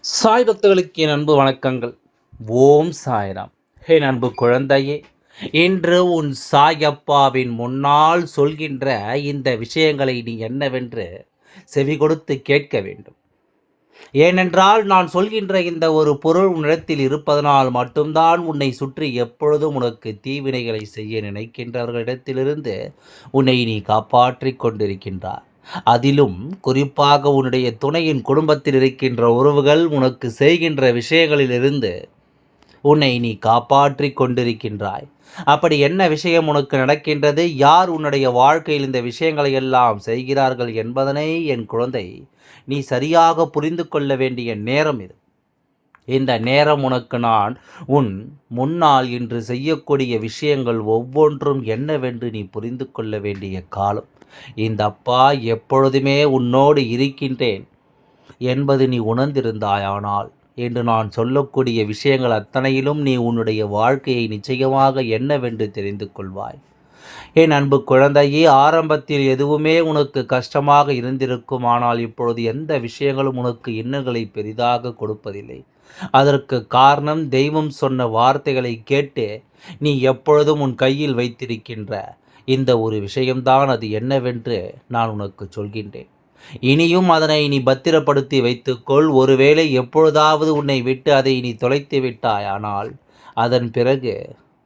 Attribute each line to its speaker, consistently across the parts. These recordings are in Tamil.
Speaker 1: சாய் பக்தர்களுக்கு என் அன்பு வணக்கங்கள். ஓம் சாய்ராம். என் அன்பு குழந்தையே, இன்று உன் சாயப்பாவின் முன்னால் சொல்கின்ற இந்த விஷயங்களை நீ என்னவென்று செவி கொடுத்து கேட்க வேண்டும். ஏனென்றால் நான் சொல்கின்ற இந்த ஒரு பொருள் உன்னிடத்தில் இருப்பதனால் மட்டும்தான் உன்னை சுற்றி எப்பொழுதும் உனக்கு தீவினைகளை செய்ய நினைக்கின்றவர்களிடத்திலிருந்து உன்னை நீ காப்பாற்றிக் கொண்டிருக்கின்றாய். அதிலும் குறிப்பாக உன்னுடைய துணையின் குடும்பத்தில் இருக்கின்ற உறவுகள் உனக்கு செய்கின்ற விஷயங்களிலிருந்து உன்னை நீ காப்பாற்றிக் கொண்டிருக்கின்றாய். அப்படி என்ன விஷயம் உனக்கு நடக்கின்றது? யார் உன்னுடைய வாழ்க்கையில் இந்த விஷயங்களை எல்லாம் செய்கிறார்கள் என்பதனை என் குழந்தை நீ சரியாக புரிந்து கொள்ள வேண்டிய நேரம் இது. இந்த நேரம் உனக்கு நான் உன் முன்னால் இன்று செய்யக்கூடிய விஷயங்கள் ஒவ்வொன்றும் என்னவென்று நீ புரிந்து கொள்ள வேண்டிய காலம். இந்த அப்பா எப்பொழுதுமே உன்னோடு இருக்கின்றேன் என்பது நீ உணர்ந்திருந்தாயானால் என்று நான் சொல்லக்கூடிய விஷயங்கள் அத்தனையிலும் நீ உன்னுடைய வாழ்க்கையை நிச்சயமாக என்னவென்று தெரிந்து கொள்வாய். என் அன்பு குழந்தையே, ஆரம்பத்தில் எதுவுமே உனக்கு கஷ்டமாக இருந்திருக்கும். ஆனால் இப்பொழுது எந்த விஷயங்களும் உனக்கு இன்னல்களை பெரிதாக கொடுப்பதில்லை. அதற்கு காரணம் தெய்வம் சொன்ன வார்த்தைகளை கேட்டு நீ எப்பொழுதும் உன் கையில் வைத்திருக்கின்ற இந்த ஒரு விஷயம்தான். அது என்னவென்று நான் உனக்கு சொல்கின்றேன். இனியும் அதனை நீ பத்திரப்படுத்தி வைத்துக்கொள். ஒருவேளை எப்பொழுதாவது உன்னை விட்டு அதை நீ தொலைத்து விட்டாயானால் அதன் பிறகு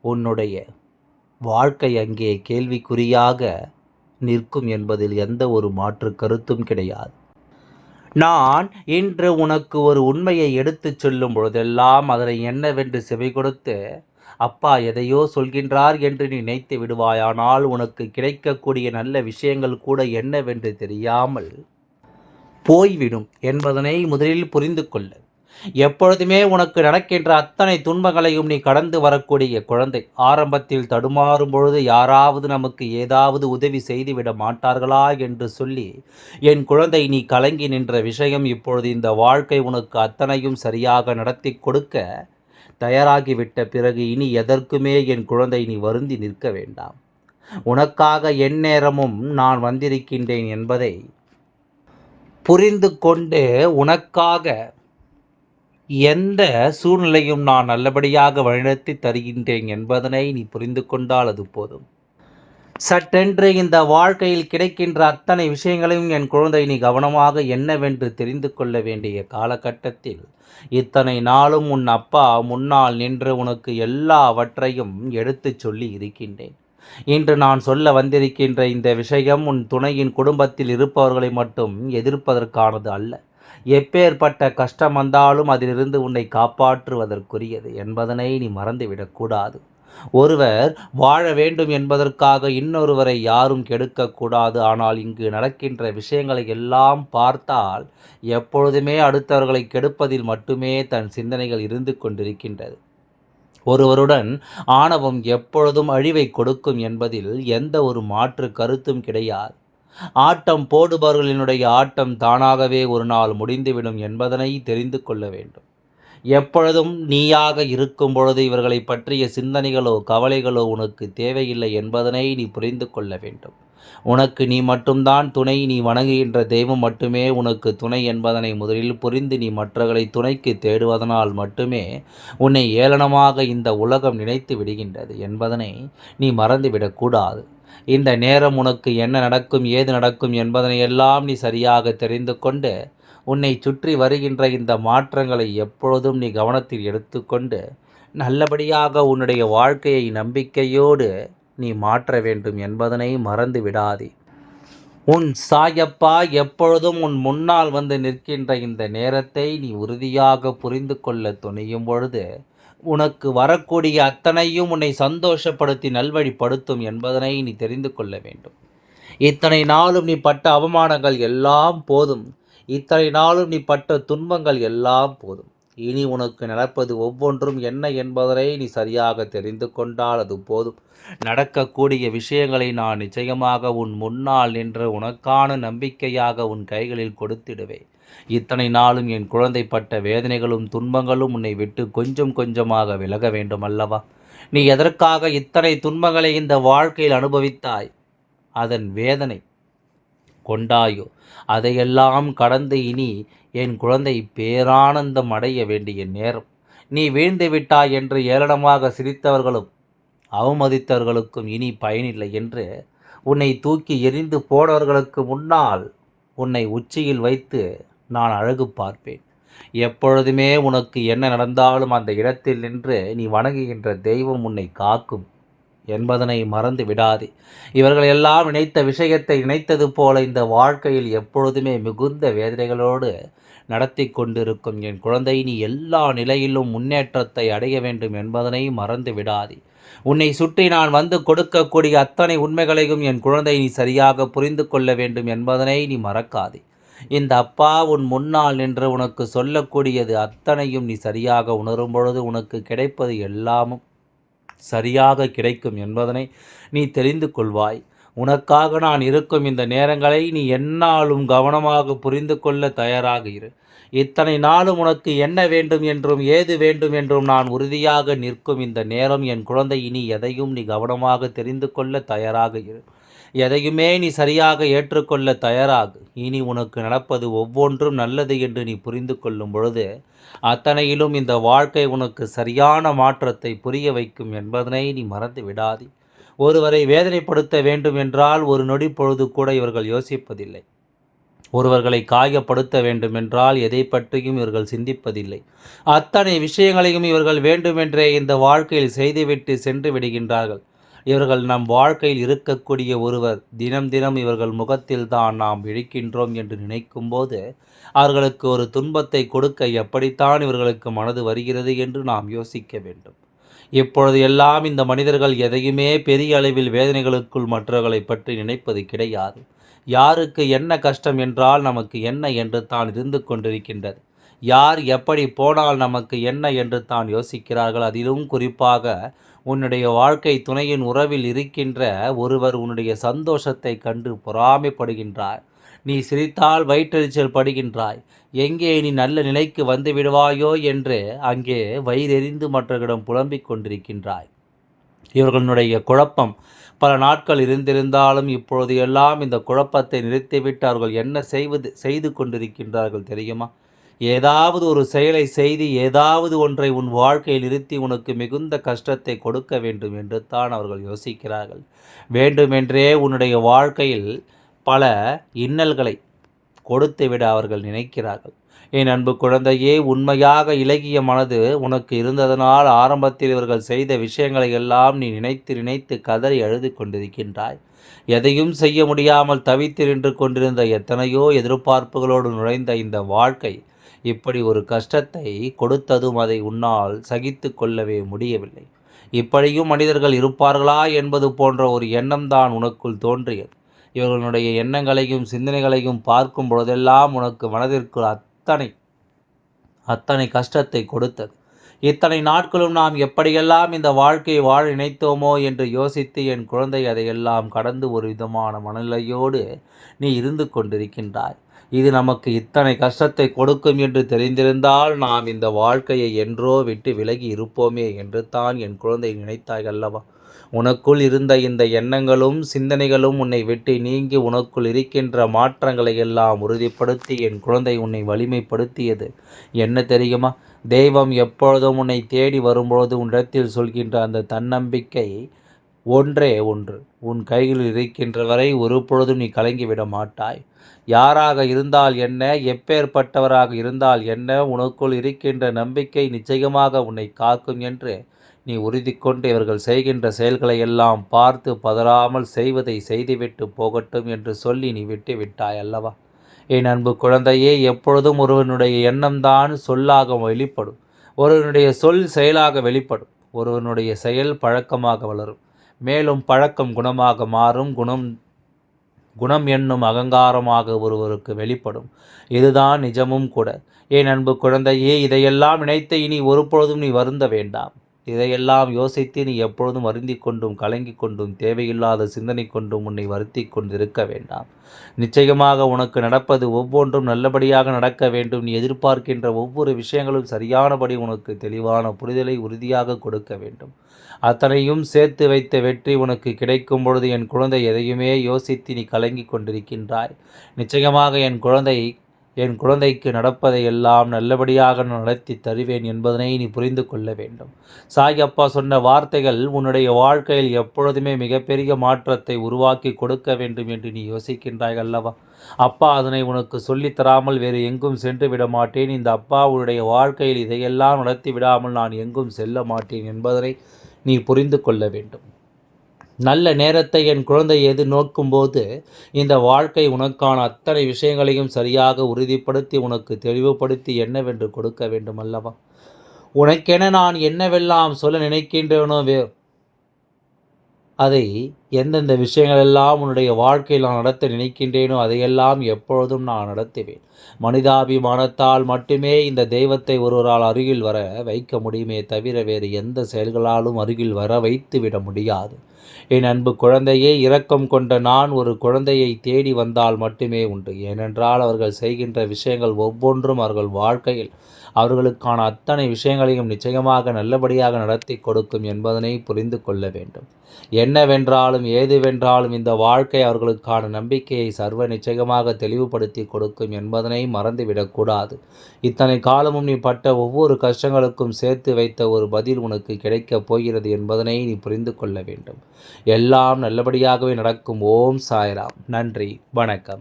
Speaker 1: உன்னுடைய வாழ்க்கை அங்கே கேள்விக்குறியாக நிற்கும் என்பதில் எந்த ஒரு மாற்று கருத்தும் கிடையாது. நான் இன்று உனக்கு ஒரு உண்மையை எடுத்துச் சொல்லும் பொழுதெல்லாம் அதனை என்னவென்று செவி கொடுத்து அப்பா எதையோ சொல்கின்றார் என்று நினைத்து விடுவாயானால் உனக்கு கிடைக்கக்கூடிய நல்ல விஷயங்கள் கூட என்னவென்று தெரியாமல் போய்விடும் என்பதனை முதலில் புரிந்து கொள்ள. எப்பொழுதுமே உனக்கு நடக்கின்ற அத்தனை துன்பங்களையும் நீ கடந்து வரக்கூடிய குழந்தை. ஆரம்பத்தில் தடுமாறும் பொழுது யாராவது நமக்கு ஏதாவது உதவி செய்துவிட மாட்டார்களா என்று சொல்லி என் குழந்தை நீ கலங்கி நின்ற விஷயம் இப்பொழுது இந்த வாழ்க்கை உனக்கு அத்தனையும் சரியாக நடத்தி கொடுக்க தயாராகிவிட்ட பிறகு இனி எதற்குமே என் குழந்தை நீ வருந்தி நிற்க வேண்டாம். உனக்காக எந்நேரமும் நான் வந்திருக்கின்றேன் என்பதை புரிந்து கொண்டு உனக்காக எந்த சூழ்நிலையும் நான் நல்லபடியாக வழிநடத்தி தருகின்றேன் என்பதனை நீ புரிந்து கொண்டால் அது போதும். சட்டென்று இந்த வாழ்க்கையில் கிடைக்கின்ற அத்தனை விஷயங்களையும் என் குழந்தை நீ கவனமாக என்னவென்று தெரிந்து கொள்ள வேண்டிய காலகட்டத்தில் இத்தனை நாளும் உன் அப்பா முன்னால் நின்று உனக்கு எல்லாவற்றையும் எடுத்துச் சொல்லி இருக்கின்றேன். இன்று நான் சொல்ல வந்திருக்கின்ற இந்த விஷயம் உன் துணையின் குடும்பத்தில் இருப்பவர்களை மட்டும் எதிர்ப்பதற்கானது அல்ல. எப்பேற்பட்ட கஷ்டம் வந்தாலும் அதிலிருந்து உன்னை காப்பாற்றுவதற்குரியது என்பதனை நீ மறந்துவிடக்கூடாது. ஒருவர் வாழ வேண்டும் என்பதற்காக இன்னொருவரை யாரும் கெடுக்கக்கூடாது. ஆனால் இங்கு நடக்கின்ற விஷயங்களை எல்லாம் பார்த்தால் எப்பொழுதுமே அடுத்தவர்களை கெடுப்பதில் மட்டுமே தன் சிந்தனைகள் இருந்து கொண்டிருக்கின்றது. ஒருவருடன் ஆணவம் எப்பொழுதும் அழிவை கொடுக்கும் என்பதில் எந்த ஒரு மாற்று கருத்தும் கிடையாது. ஆட்டம் போடுபவர்களினுடைய ஆட்டம் தானாகவே ஒரு நாள் முடிந்துவிடும் என்பதனை தெரிந்து கொள்ள வேண்டும். எப்பொழுதும் நீயாக இருக்கும் பொழுது இவர்களை பற்றிய சிந்தனைகளோ கவலைகளோ உனக்கு தேவையில்லை என்பதனை நீ புரிந்து கொள்ள வேண்டும். உனக்கு நீ மட்டும்தான் துணை. நீ வணங்குகின்ற தெய்வம் மட்டுமே உனக்கு துணை என்பதனை முதலில் புரிந்து நீ மற்றவர்களை துணைக்கு தேடுவதனால் மட்டுமே உன்னை ஏளனமாக இந்த உலகம் நினைத்து விடுகின்றது என்பதனை நீ மறந்துவிடக்கூடாது. இந்த நேரம் உனக்கு என்ன நடக்கும் ஏது நடக்கும் என்பதனை எல்லாம் நீ சரியாக தெரிந்து கொண்டு உன்னை சுற்றி வருகின்ற இந்த மாற்றங்களை எப்பொழுதும் நீ கவனத்தில் எடுத்துக்கொண்டு நல்லபடியாக உன்னுடைய வாழ்க்கையை நம்பிக்கையோடு நீ மாற்ற வேண்டும் என்பதனை மறந்து விடாதே. உன் சாயப்பா எப்பொழுதும் உன் முன்னால் வந்து நிற்கின்ற இந்த நேரத்தை நீ உறுதியாக புரிந்து கொள்ள துணியும் பொழுது உனக்கு வரக்கூடிய அத்தனையும் உன்னை சந்தோஷப்படுத்தி நல்வழிப்படுத்தும் என்பதனை நீ தெரிந்து கொள்ள வேண்டும். இத்தனை நாளும் நீ பட்ட அவமானங்கள் எல்லாம் போதும். இத்தனை நாளும் நீ பட்ட துன்பங்கள் எல்லாம் போதும். இனி உனக்கு நடப்பது ஒவ்வொன்றும் என்ன என்பதனை நீ சரியாக தெரிந்து கொண்டால் அது போதும். நடக்கக்கூடிய விஷயங்களை நான் நிச்சயமாக உன் முன்னால் நின்று உனக்கான நம்பிக்கையாக உன் கைகளில் கொடுத்திடுவேன். இத்தனை நாளும் என் குழந்தை பட்ட வேதனைகளும் துன்பங்களும் உன்னை விட்டு கொஞ்சம் கொஞ்சமாக விலக வேண்டும் அல்லவா? நீ எதற்காக இத்தனை துன்பங்களை இந்த வாழ்க்கையில் அனுபவித்தாய்? அதன் வேதனை கொண்டாயோ அதையெல்லாம் கடந்து இனி என் குழந்தை பேரானந்தம் அடைய வேண்டிய நேரம். நீ வீழ்ந்து விட்டாய் என்று ஏளனமாக சிரித்தவர்களும் அவமதித்தவர்களுக்கும் இனி பயனில்லை என்று உன்னை தூக்கி எறிந்து போனவர்களுக்கு முன்னால் உன்னை உச்சியில் வைத்து நான் அழகு பார்ப்பேன். எப்பொழுதுமே உனக்கு என்ன நடந்தாலும் அந்த இடத்தில் நின்று நீ வணங்குகின்ற தெய்வம் உன்னை காக்கும் என்பதனை மறந்து விடாதே. இவர்கள் எல்லாம் நினைத்த விஷயத்தை நினைத்தது போல இந்த வாழ்க்கையில் எப்பொழுதுமே மிகுந்த வேதனைகளோடு நடத்தி கொண்டிருக்கும் என் குழந்தை, நீ எல்லா நிலையிலும் முன்னேற்றத்தை அடைய வேண்டும் என்பதனை மறந்து விடாதே. உன்னை சுற்றி நான் வந்து கொடுக்கக்கூடிய அத்தனை உண்மைகளையும் என் குழந்தை நீ சரியாக புரிந்து கொள்ள வேண்டும் என்பதனை நீ மறக்காதே. இந்த அப்பா உன் முன்னால் நின்று உனக்கு சொல்லக்கூடியது அத்தனையும் நீ சரியாக உணரும் பொழுது உனக்கு கிடைப்பது எல்லாமும் சரியாக கிடைக்கும் என்பதனை நீ தெரிந்து கொள்வாய். உனக்காக நான் இருக்கும் இந்த நேரங்களை நீ எந்நாளும் கவனமாக புரிந்து கொள்ள தயாராக இரு. இத்தனை நாளும் உனக்கு என்ன வேண்டும் என்றும் ஏது வேண்டும் என்றும் நான் உறுதியாக நிற்கும் இந்த நேரம் என் குழந்தை, இனி எதையும் நீ கவனமாக தெரிந்து கொள்ள தயாராக இரு. எதையுமே நீ சரியாக ஏற்றுக்கொள்ள தயாராகு. இனி உனக்கு நடப்பது ஒவ்வொன்றும் நல்லது என்று நீ புரிந்து கொள்ளும் பொழுது அத்தனையிலும் இந்த வாழ்க்கை உனக்கு சரியான மாற்றத்தை புரிய வைக்கும் என்பதனை நீ மறந்து விடாதே. ஒருவரை வேதனைப்படுத்த வேண்டும் என்றால் ஒரு நொடி பொழுது கூட இவர்கள் யோசிப்பதில்லை. ஒருவர்களை காயப்படுத்த வேண்டுமென்றால் எதை பற்றியும் இவர்கள் சிந்திப்பதில்லை. அத்தனை விஷயங்களையும் இவர்கள் வேண்டுமென்றே இந்த வாழ்க்கையில் செய்துவிட்டு சென்று விடுகின்றார்கள். இவர்கள் நம் வாழ்க்கையில் இருக்கக்கூடிய ஒருவர் தினம் தினம் இவர்கள் முகத்தில் தான் நாம் விழிக்கின்றோம் என்று நினைக்கும்போது அவர்களுக்கு ஒரு துன்பத்தை கொடுக்க எப்படித்தான் இவர்களுக்கு மனது வருகிறது என்று நாம் யோசிக்க வேண்டும். இப்பொழுது எல்லாம் இந்த மனிதர்கள் எதையுமே பெரிய அளவில் வேதனைகளுக்குள் மற்றவர்களை பற்றி நினைப்பது கிடையாது. யாருக்கு என்ன கஷ்டம் என்றால் நமக்கு என்ன என்று தான் இருந்து கொண்டிருக்கின்றது. யார் எப்படி போனால் நமக்கு என்ன என்று தான் யோசிக்கிறார்கள். அதிலும் குறிப்பாக உன்னுடைய வாழ்க்கை துணையின் உறவில் இருக்கின்ற ஒருவர் உன்னுடைய சந்தோஷத்தை கண்டு பொறாமைப்படுகின்றார். நீ சிரித்தால் வயிற்றெரிச்சல் படுகின்றாய். எங்கே நீ நல்ல நிலைக்கு வந்து விடுவாயோ என்று அங்கே வயிறெறிந்து மற்றவர்களிடம் புலம்பிக் கொண்டிருக்கின்றாய். இவர்களுடைய குழப்பம் பல நாட்கள் இருந்திருந்தாலும் இப்பொழுது எல்லாம் இந்த குழப்பத்தை நிறுத்திவிட்டு அவர்கள் என்ன செய்து கொண்டிருக்கின்றார்கள் தெரியுமா? ஏதாவது ஒரு செயலை செய்து ஏதாவது ஒன்றை உன் வாழ்க்கையில் நிறுத்தி உனக்கு மிகுந்த கஷ்டத்தை கொடுக்க வேண்டும் என்று தான் அவர்கள் யோசிக்கிறார்கள். வேண்டுமென்றே உன்னுடைய வாழ்க்கையில் பல இன்னல்களை கொடுத்துவிட அவர்கள் நினைக்கிறார்கள். என் அன்பு குழந்தையே, உண்மையாக இலகிய மனது உனக்கு இருந்ததனால் ஆரம்பத்தில் இவர்கள் செய்த விஷயங்களை எல்லாம் நீ நினைத்து நினைத்து கதறி அழுது கொண்டிருக்கின்றாய். எதையும் செய்ய முடியாமல் தவித்து நின்று கொண்டிருந்த எத்தனையோ எதிர்பார்ப்புகளோடு நுழைந்த இந்த வாழ்க்கை இப்படி ஒரு கஷ்டத்தை கொடுத்ததும் அதை உன்னால் சகித்து கொள்ளவே முடியவில்லை. இப்படியும் மனிதர்கள் இருப்பார்களா என்பது போன்ற ஒரு எண்ணம்தான் உனக்குள் தோன்றியது. இவர்களுடைய எண்ணங்களையும் சிந்தனைகளையும் பார்க்கும் பொழுதெல்லாம் உனக்கு மனதிற்கு அத்தனை கஷ்டத்தை கொடுத்தது. இத்தனை நாட்களும் நாம் எப்படியெல்லாம் இந்த வாழ்க்கையை வாழ நினைத்தோமோ என்று யோசித்து என் குழந்தை அதையெல்லாம் கடந்து ஒரு விதமான மனநிலையோடு நீ இருந்து கொண்டிருக்கின்றாய். இது நமக்கு இத்தனை கஷ்டத்தை கொடுக்கும் என்று தெரிந்திருந்தால் நாம் இந்த வாழ்க்கையை என்றோ விட்டு விலகி இருப்போமே என்று தான் என் குழந்தை நினைத்தாய் அல்லவா? உனக்குள் இருந்த இந்த எண்ணங்களும் சிந்தனைகளும் உன்னை விட்டு நீங்கி உனக்குள் இருக்கின்ற மாற்றங்களை எல்லாம் உறுதிப்படுத்தி என் குழந்தை உன்னை வலிமைப்படுத்தியது என்ன தெரியுமா? தெய்வம் எப்பொழுதும் உன்னை தேடி வரும்பொழுது உன்னிடத்தில் சொல்கின்ற அந்த தன்னம்பிக்கை ஒன்றே ஒன்று. உன் கையில் இருக்கின்ற வரை ஒரு பொழுதும் நீ கலங்கிவிட மாட்டாய். யாராக இருந்தால் என்ன, எப்பேற்பட்டவராக இருந்தால் என்ன, உனக்குள் இருக்கின்ற நம்பிக்கை நிச்சயமாக உன்னை காக்கும் என்று நீ உறுதி கொண்டு இவர்கள் செய்கின்ற செயல்களை எல்லாம் பார்த்து பதறாமல் செய்வதை செய்துவிட்டு போகட்டும் என்று சொல்லி நீ விட்டு விட்டாய் அல்லவா? என் அன்பு குழந்தையே, எப்பொழுதும் ஒருவனுடைய எண்ணம்தான் சொல்லாக வெளிப்படும். ஒருவனுடைய சொல் செயலாக வெளிப்படும். ஒருவனுடைய செயல் பழக்கமாக வளரும். மேலும் பழக்கம் குணமாக மாறும். குணம் என்னும் அகங்காரமாக ஒருவருக்கு வெளிப்படும். இதுதான் நிஜமும் கூட. என் அன்பு குழந்தையே, இதையெல்லாம் நினைத்து இனி ஒருபொழுதும் நீ வருந்த வேண்டாம். இதையெல்லாம் யோசித்து நீ எப்பொழுதும் வருந்தி கொண்டும் கலங்கி கொண்டும் தேவையில்லாத சிந்தனை கொண்டும் உன்னை வருத்தி கொண்டிருக்க வேண்டாம். நிச்சயமாக உனக்கு நடப்பது ஒவ்வொன்றும் நல்லபடியாக நடக்க வேண்டும். நீ எதிர்பார்க்கின்ற ஒவ்வொரு விஷயங்களும் சரியானபடி உனக்கு தெளிவான புரிதலை உறுதியாக கொடுக்க வேண்டும். அத்தனையும் சேர்த்து வைத்த வெற்றி உனக்கு கிடைக்கும் பொழுது என் குழந்தை எதையுமே யோசித்து நீ கலங்கி கொண்டிருக்கின்றாய். நிச்சயமாக என் குழந்தை என் குழந்தைக்கு நடப்பதை எல்லாம் நல்லபடியாக நான் நடத்தி தருவேன் என்பதனை நீ புரிந்து கொள்ள வேண்டும். சாய் அப்பா சொன்ன வார்த்தைகள் உன்னுடைய வாழ்க்கையில் எப்பொழுதுமே மிகப்பெரிய மாற்றத்தை உருவாக்கி கொடுக்க வேண்டும் என்று நீ யோசிக்கின்றாய் அல்லவா? அப்பா அதனை உனக்கு சொல்லித் தராமல் வேறு எங்கும் சென்று விட மாட்டேன். இந்த அப்பா உன்னுடைய வாழ்க்கையில் இதையெல்லாம் நடத்தி விடாமல் நான் எங்கும் செல்ல மாட்டேன் என்பதனை நீ புரிந்து கொள்ள வேண்டும். நல்ல நேரத்தை என் குழந்தை நோக்கும்போது இந்த வாழ்க்கை உனக்கான அத்தனை விஷயங்களையும் சரியாக உறுதிப்படுத்தி உனக்கு தெளிவுபடுத்தி என்னவென்று கொடுக்க வேண்டும் அல்லவா? உனக்கென நான் என்னவெல்லாம் சொல்ல நினைக்கின்றேனோ அதை எந்தெந்த விஷயங்களெல்லாம் உன்னுடைய வாழ்க்கையில் நான் நடத்த நினைக்கின்றேனோ அதையெல்லாம் எப்பொழுதும் நான் நடத்துவேன். மனிதாபிமானத்தால் மட்டுமே இந்த தெய்வத்தை ஒருவரால் அருகில் வர வைக்க முடியுமே தவிர வேறு எந்த செயல்களாலும் அருகில் வர வைத்து விட முடியாது. என் அன்பு குழந்தையே, இரக்கம் கொண்ட நான் ஒரு குழந்தையை தேடி வந்தால் மட்டுமே உண்டு. ஏனென்றால் அவர்கள் செய்கின்ற விஷயங்கள் ஒவ்வொன்றும் அவர்கள் வாழ்க்கையில் அவர்களுக்கான அத்தனை விஷயங்களையும் நிச்சயமாக நல்லபடியாக நடத்தி கொடுக்கும் என்பதனை புரிந்து கொள்ள வேண்டும். என்னவென்றாலும் ஏதுவென்றாலும் இந்த வாழ்க்கை அவர்களுக்கான நம்பிக்கையை சர்வ நிச்சயமாக தெளிவுபடுத்தி கொடுக்கும் என்பதனை மறந்துவிடக்கூடாது. இத்தனை காலமும் நீ பட்ட ஒவ்வொரு கஷ்டங்களுக்கும் சேர்த்து வைத்த ஒரு பதில் உனக்கு கிடைக்கப் போகிறது என்பதனை நீ புரிந்து கொள்ள வேண்டும். எல்லாம் நல்லபடியாகவே நடக்கும். ஓம் சாய்ராம். நன்றி, வணக்கம்.